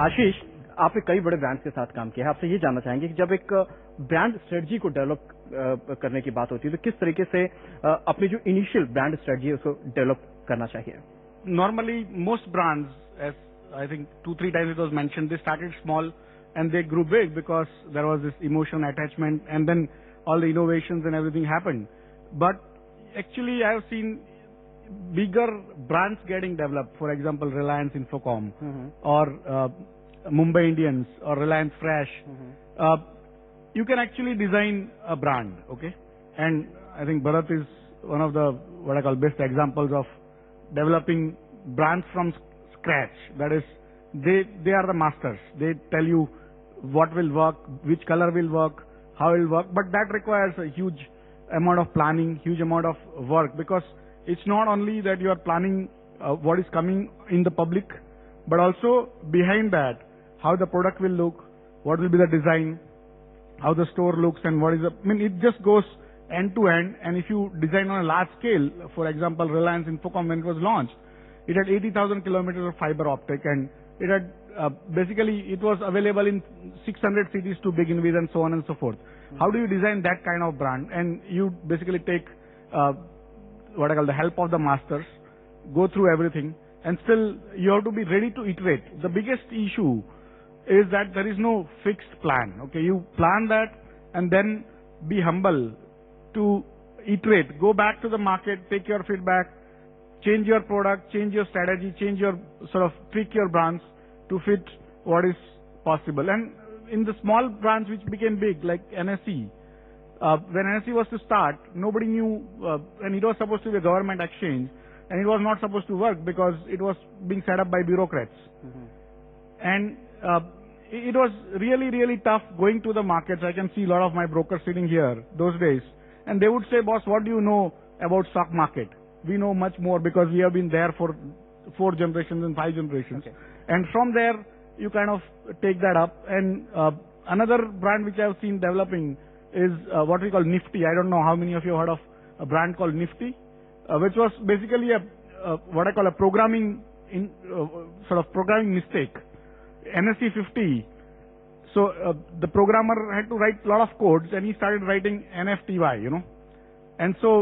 आशीष, आपने कई बड़े ब्रांड्स के साथ काम किया है, आपसे ये जानना चाहेंगे कि जब एक ब्रांड स्ट्रेटजी को डेवलप करने की बात होती है तो किस तरीके से अपनी जो इनिशियल ब्रांड स्ट्रेटजी है उसको डेवलप करना चाहिए? Normally, most brands, as I think 2-3 times it was mentioned, they started small and they grew big because there was this emotion attachment, and then all the innovations and everything happened. But actually, I have seen bigger brands getting developed. For example, Reliance Infocom, or Mumbai Indians, or Reliance Fresh. You can actually design a brand, okay? And I think Bharat is one of the what I call best examples of developing brands from scratch. That is, they are the masters. They tell you what will work, which color will work, how it will work. But that requires a huge amount of planning, huge amount of work, because it's not only that you are planning what is coming in the public, but also behind that, how the product will look, what will be the design, how the store looks, and what is the, I mean, it just goes end to end. And if you design on a large scale, for example, Reliance Infocom, when it was launched, it had 80,000 kilometers of fiber optic, and it had basically it was available in 600 cities to begin with, and so on and so forth. How do you design that kind of brand? And you basically take what I call the help of the masters, go through everything, and still you have to be ready to iterate. The biggest issue is that there is no fixed plan. Okay, you plan that and then be humble to iterate. Go back to the market, take your feedback, change your product, change your strategy, change your sort of tweak your brands to fit what is possible. And in the small brands which became big, like NSE, when NSE was to start, nobody knew, and it was supposed to be a government exchange, and it was not supposed to work because it was being set up by bureaucrats. And it was really, really tough going to the markets. I can see a lot of my brokers sitting here those days, and they would say, "Boss, what do you know about stock market? We know much more because we have been there for 4 generations and 5 generations." Okay. And from there, you kind of take that up. And another brand which I have seen developing is what we call Nifty. I don't know how many of you have heard of a brand called Nifty, which was basically what I call a programming sort of programming mistake. NSE 50. So the programmer had to write a lot of codes, and he started writing NFTY, you know. And so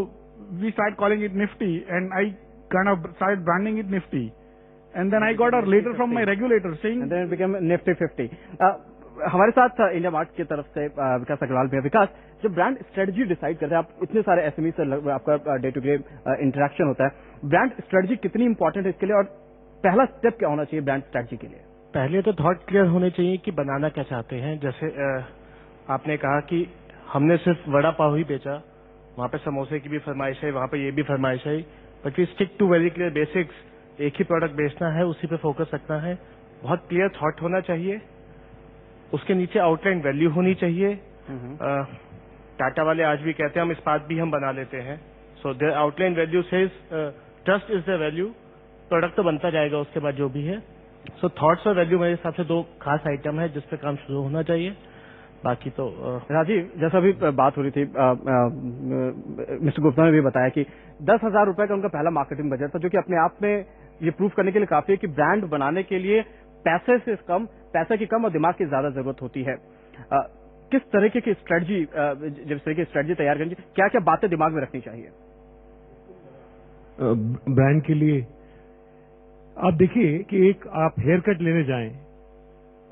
we started calling it Nifty, and I kind of started branding it Nifty. And then I got a letter from my regulator saying... And then it became Nifty 50. हमारे साथ India mart की तरफ से विकास अग्रवाल भैया। विकास, जब brand strategy decide करते हैं, आप इतने सारे एसएमई से आपका डे टू डे इंटरेक्शन होता है, ब्रांड स्ट्रेटजी कितनी इंपॉर्टेंट है इसके लिए, और पहला स्टेप क्या होना चाहिए ब्रांड स्ट्रेटजी के लिए? पहले तो थॉट क्लियर होने चाहिए कि बनाना क्या चाहते हैं। जैसे आपने कहा कि हमने सिर्फ वड़ा पाव ही बेचा, वहां पे समोसे की भी फरमाइश है, वहां पे ये भी फरमाइश है, but we stick to very clear basics. एक ही प्रोडक्ट बेचना है, उसी पे फोकस रखना है। बहुत क्लियर थॉट होना चाहिए, उसके नीचे आउटलाइन वैल्यू होनी चाहिए। टाटा वाले आज भी कहते हैं हम इस्पात भी हम बना लेते हैं। So the outline value says trust is the value. Product तो बनता जाएगा उसके बाद जो भी है। सो थॉट्स और वैल्यू मेरे हिसाब से 2 खास आइटम है जिस पे काम शुरू होना चाहिए। बाकी तो राजीव, जैसा भी बात हो रही थी, मिस्टर गुप्ता ने भी बताया कि 10,000 रुपए का उनका पहला मार्केटिंग बजट था, जो कि अपने आप में ये प्रूव करने के लिए काफी है कि ब्रांड बनाने के लिए पैसे की कम और दिमाग की ज्यादा जरूरत होती है। किस तरीके की स्ट्रेटजी, जब इस तरह की स्ट्रेटजी तैयार करनी, क्या क्या बातें दिमाग में रखनी चाहिए ब्रांड के लिए? आप देखिए कि एक आप हेयर कट लेने जाएं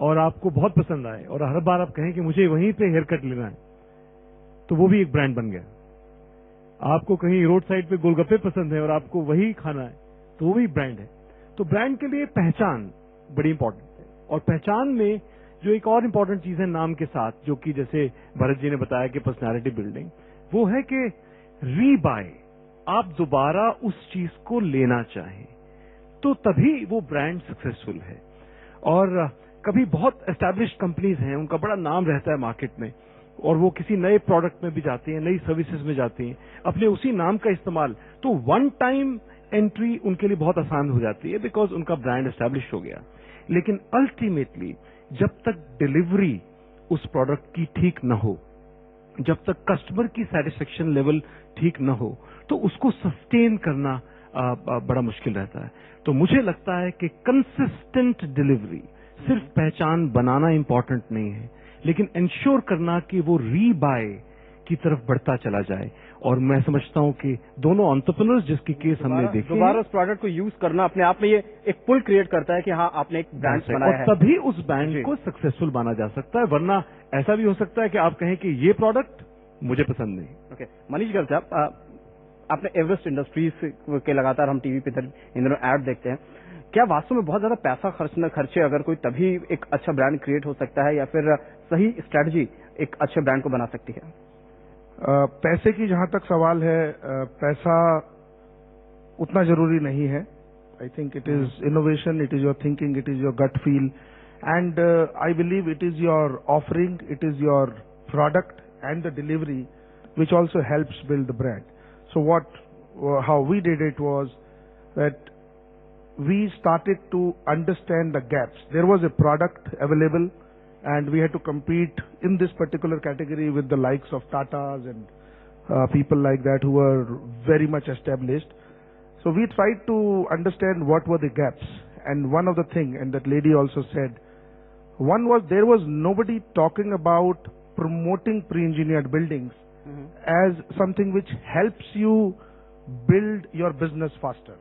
और आपको बहुत पसंद आए और हर बार आप कहें कि मुझे वहीं पे हेयर कट लेना है, तो वो भी एक ब्रांड बन गया। आपको कहीं रोड साइड पे गोलगप्पे पसंद है और आपको वही खाना है, तो वो भी ब्रांड है। तो ब्रांड के लिए पहचान बड़ी इंपॉर्टेंट है, और पहचान में जो एक और इम्पोर्टेंट चीज है नाम के साथ, जो कि जैसे भरत जी ने बताया कि पर्सनालिटी बिल्डिंग, वो है कि रीबाय, आप दोबारा उस चीज को लेना चाहें, तो तभी वो ब्रांड सक्सेसफुल है। और कभी बहुत एस्टैब्लिश्ड कंपनीज हैं, उनका बड़ा नाम रहता है मार्केट में, और वो किसी नए प्रोडक्ट में भी जाती हैं, नई सर्विसेज में जाती हैं, अपने उसी नाम का इस्तेमाल, तो वन टाइम एंट्री उनके लिए बहुत आसान हो जाती है, बिकॉज उनका ब्रांड एस्टैब्लिश हो गया। लेकिन अल्टीमेटली जब तक डिलीवरी उस प्रोडक्ट की ठीक न हो, जब तक कस्टमर की सेटिस्फेक्शन लेवल ठीक न हो, तो उसको सस्टेन करना बड़ा मुश्किल रहता है। तो मुझे लगता है कि कंसिस्टेंट डिलीवरी सिर्फ पहचान बनाना इंपॉर्टेंट नहीं है, लेकिन इंश्योर करना कि वो रीबाय की तरफ बढ़ता चला जाए। और मैं समझता हूं कि दोनों एंटरप्रेन्योर्स जिसके केस हमने देखे दोबारा उस प्रोडक्ट को यूज करना अपने आप में ये एक पुल क्रिएट करता है कि हाँ आपने एक ब्रांड बनाया है, और तभी उस ब्रांड को सक्सेसफुल माना जा सकता है। वरना ऐसा भी हो सकता है कि आप कहें कि ये प्रोडक्ट मुझे पसंद नहीं। ओके, मनीष गर्ग साहब, आपने एवरेस्ट इंडस्ट्रीज के लगातार हम टीवी पे इन दिनों ऐड देखते हैं, क्या वास्तव में बहुत ज्यादा पैसा खर्चे अगर कोई तभी एक अच्छा ब्रांड क्रिएट हो सकता है, या फिर सही स्ट्रेटजी एक अच्छे ब्रांड को बना सकती है? पैसे की जहां तक सवाल है, पैसा उतना जरूरी नहीं है। I think it is innovation, it is your thinking, it is your gut feel, and I believe it is your offering, it is your product and the delivery which also helps build the brand. So how we did it was that we started to understand the gaps. There was a product available and we had to compete in this particular category with the likes of Tatas and people like that who were very much established. So we tried to understand what were the gaps, and one of the thing, and that lady also said, one was there was nobody talking about promoting pre-engineered buildings as something which helps you build your business faster.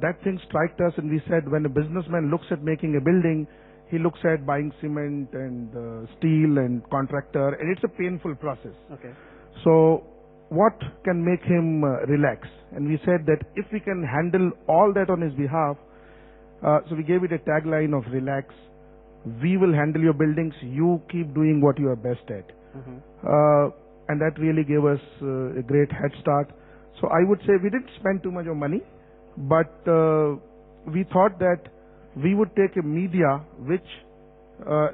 That thing struck us, and we said when a businessman looks at making a building, he looks at buying cement and steel and contractor, and it's a painful process. Okay. So what can make him relax? And we said that if we can handle all that on his behalf, so we gave it a tagline of relax. We will handle your buildings. You keep doing what you are best at. And that really gave us a great head start. So I would say we didn't spend too much of money, but we thought that we would take a media which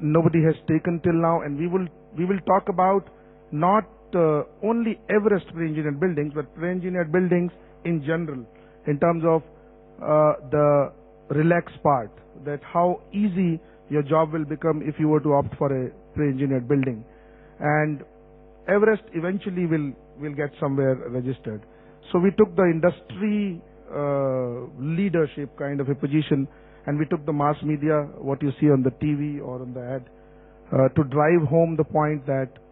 nobody has taken till now, and we will talk about not only Everest pre-engineered buildings, but pre-engineered buildings in general, in terms of the relax part, that how easy your job will become if you were to opt for a pre-engineered building. And Everest eventually will get somewhere registered. So we took the industry leadership kind of a position, and we took the mass media, what you see on the TV or on the ad, to drive home the point that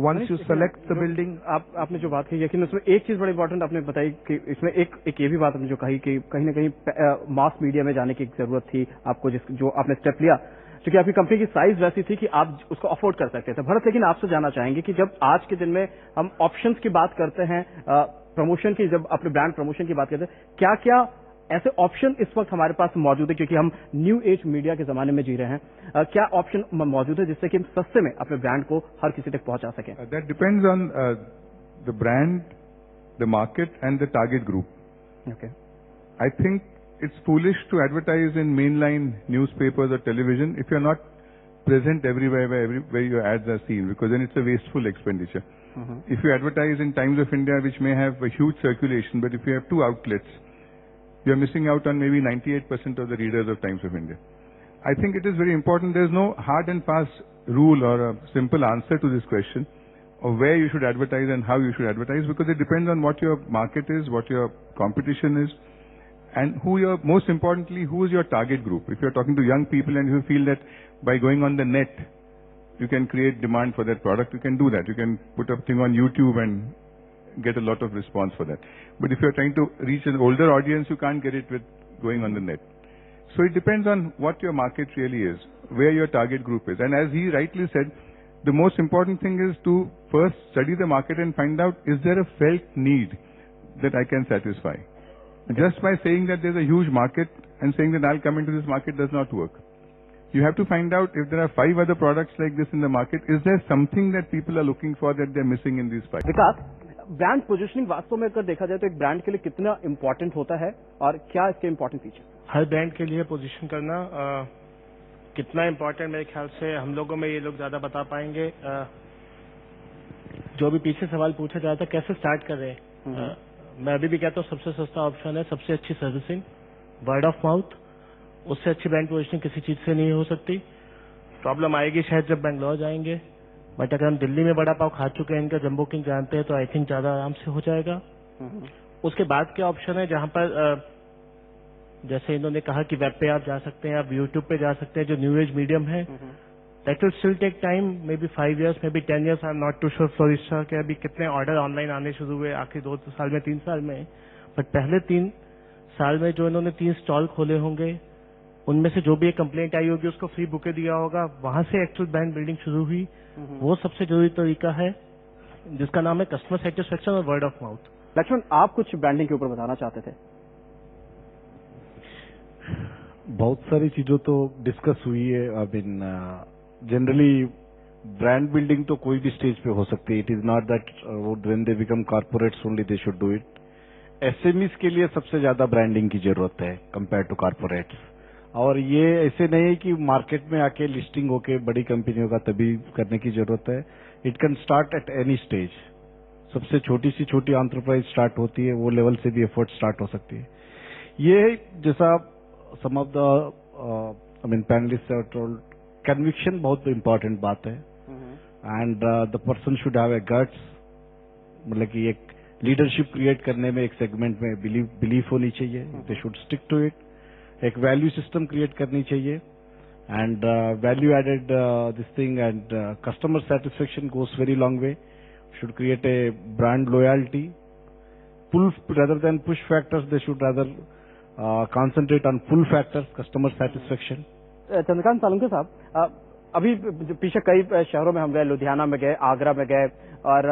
once you select the building. आपने जो बात कही, लेकिन उसमें एक चीज बड़ी important आपने बताई कि इसमें एक ये भी बात आपने जो कही कि कहीं ना कहीं मास मीडिया में जाने की जरूरत थी आपको, जो आपने स्टेप लिया, क्योंकि आपकी कंपनी की साइज वैसी थी कि आप उसको अफोर्ड कर सकते थे। भरत, लेकिन आपसे जानना चाहेंगे कि जब आज के दिन में हम ऑप्शंस की बात करते हैं, प्रमोशन की, जब अपने ब्रांड प्रमोशन की बात करते हैं, क्या क्या ऐसे ऑप्शन इस वक्त हमारे पास मौजूद है, क्योंकि हम न्यू एज मीडिया के जमाने में जी रहे हैं, क्या ऑप्शन मौजूद है जिससे कि हम सस्ते में अपने ब्रांड को हर किसी तक पहुंचा सकें? That depends on the brand, the market and the target group. Okay. I think it's foolish to advertise in mainline newspapers or television if you're not present everywhere where your ads are seen, because then it's a wasteful expenditure. If you advertise in Times of India, which may have a huge circulation, but if you have 2 outlets, you're missing out on maybe 98% of the readers of Times of India. I think it is very important. There's no hard and fast rule or a simple answer to this question of where you should advertise and how you should advertise, because it depends on what your market is, what your competition is, and most importantly, who is your target group. If you're talking to young people and you feel that by going on the net, you can create demand for that product, you can do that. You can put a thing on YouTube and get a lot of response for that. But if you're trying to reach an older audience, you can't get it with going on the net. So it depends on what your market really is, where your target group is. And as he rightly said, the most important thing is to first study the market and find out, is there a felt need that I can satisfy? Just by saying that there's a huge market and saying that I'll come into this market does not work. You have to find out if there are 5 other products like this in the market, is there something that people are looking for that they're missing in these 5? Vikas, brand positioning वास्तव में अगर देखा जाए तो एक brand के लिए कितना इंपॉर्टेंट होता है और क्या इसके इंपॉर्टेंट फीचर? हर ब्रांड के लिए पोजीशन करना कितना इंपॉर्टेंट, मेरे ख्याल से हम लोगों में ये लोग ज्यादा बता पाएंगे। जो भी पीछे सवाल पूछा जाता है कैसे स्टार्ट कर रहे हैं, मैं अभी भी कहता हूँ सबसे सस्ता ऑप्शन है सबसे अच्छी सर्विसिंग, वर्ड ऑफ माउथ। उससे अच्छी ब्रांड पोजीशनिंग किसी चीज से नहीं हो सकती। प्रॉब्लम आएगी शायद जब बेंगलोर जाएंगे, बट अगर हम दिल्ली में बड़ा पाव खा चुके हैं, इनका जंबो किंग जानते हैं, तो आई थिंक ज्यादा आराम से हो जाएगा। उसके बाद के ऑप्शन है जहां पर जैसे इन्होंने कहा कि वेब पे आप जा सकते हैं, आप यूट्यूब पे जा सकते हैं, जो न्यू एज मीडियम है, that will still take time, maybe 5 years, maybe 10 years, I am not too sure Florista के अभी कितने ऑर्डर ऑनलाइन आने शुरू हुए आखिरी 2 साल में, 3 साल में, बट पहले 3 साल में जो इन्होंने 3 स्टॉल खोले होंगे, उनमें से जो भी एक कंप्लेंट आई होगी उसको फ्री बुके दिया होगा, वहां से एक्चुअल ब्रांड बिल्डिंग शुरू हुई। वो सबसे जरूरी तरीका है जिसका नाम है कस्टमर सेटिस्फेक्शन और वर्ड ऑफ माउथ। लक्ष्मण, आप कुछ ब्रांडिंग के ऊपर बताना चाहते थे? बहुत सारी चीजों तो डिस्कस हुई है। I mean generally brand building तो कोई भी स्टेज पे हो सकती है। It is not that when they become corporates only they should do it. SMEs के लिए सबसे ज्यादा ब्रांडिंग की जरूरत है कंपेयर टू कॉर्पोरेट्स। और ये ऐसे नहीं है कि मार्केट में आके लिस्टिंग होके बड़ी कंपनियों का तभी करने की जरूरत है। It can start at any stage. सबसे छोटी सी छोटी एंटरप्राइज स्टार्ट होती है, वो लेवल से भी एफर्ट स्टार्ट हो सकती है। ये जैसा some of the I mean panellist have told, conviction बहुत इंपॉर्टेंट बात है। And the person should have a guts, मतलब कि एक लीडरशिप क्रिएट करने में एक सेगमेंट में बिलीफ होनी चाहिए, they should stick to it. एक वैल्यू सिस्टम क्रिएट करनी चाहिए and value added this thing and customer satisfaction goes very long way. Should create a brand loyalty, pull rather than push factors, they should rather concentrate on pull factors, customer satisfaction. Chandrakant Salunke साहब, अभी पीछे कई शहरों में हम गए, लुधियाना में गए, आगरा में गए और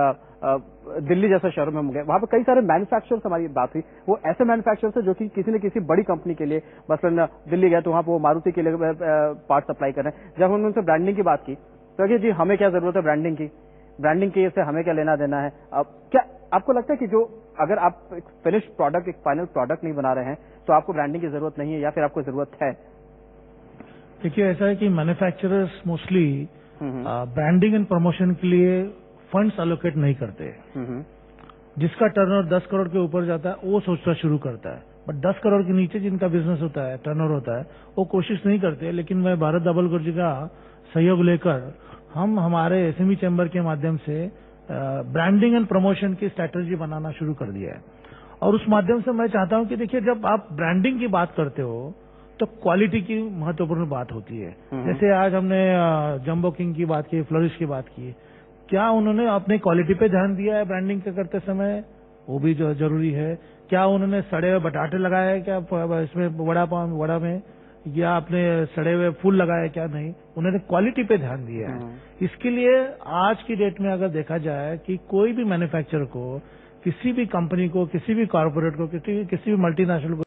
दिल्ली जैसे शहरों में हम गए। वहां पर कई सारे मैन्युफैक्चरर्स, हमारी बात हुई, वो ऐसे मैन्युफैक्चरर्स है जो कि किसी न किसी बड़ी कंपनी के लिए, मसलन दिल्ली गए तो वहां पर वो मारुति के लिए पार्ट सप्लाई कर रहे हैं। जब हमने उनसे ब्रांडिंग की बात की तो जी हमें क्या जरूरत है ब्रांडिंग की, ब्रांडिंग की से हमें क्या लेना देना है। क्या आपको लगता है कि जो अगर आप एक फिनिश प्रोडक्ट, एक फाइनल प्रोडक्ट नहीं बना रहे हैं तो आपको ब्रांडिंग की जरूरत नहीं है, या फिर आपको जरूरत है? देखिए, ऐसा है कि manufacturers mostly branding and promotion के लिए फंड्स एलोकेट नहीं करते। जिसका टर्नओवर 10 करोड़ के ऊपर जाता है वो सोचना शुरू करता है, बट 10 करोड़ के नीचे जिनका बिजनेस होता है, टर्नओवर होता है, वो कोशिश नहीं करते। लेकिन मैं भारत दाभोलकर जी का सहयोग लेकर हम हमारे एसएमई चैम्बर के माध्यम से ब्रांडिंग एंड प्रमोशन की स्ट्रैटेजी बनाना शुरू कर दिया है। और उस माध्यम से मैं चाहता हूं कि देखिए, जब आप ब्रांडिंग की बात करते हो तो क्वालिटी की महत्वपूर्ण बात होती है। जैसे आज हमने जंबो किंग की बात की, फ्लोरिश की बात की, क्या उन्होंने अपने क्वालिटी पे ध्यान दिया है ब्रांडिंग करते समय? वो भी जो जरूरी है। क्या उन्होंने सड़े हुए बटाटे लगाए हैं क्या इसमें वड़ा में, या आपने सड़े हुए फूल लगाए क्या? नहीं, उन्होंने क्वालिटी पे ध्यान दिया है। इसके लिए आज की डेट में अगर देखा जाए कि कोई भी मैन्युफैक्चरर को, किसी भी कंपनी को, किसी भी कॉर्पोरेट को, किसी भी मल्टीनेशनल को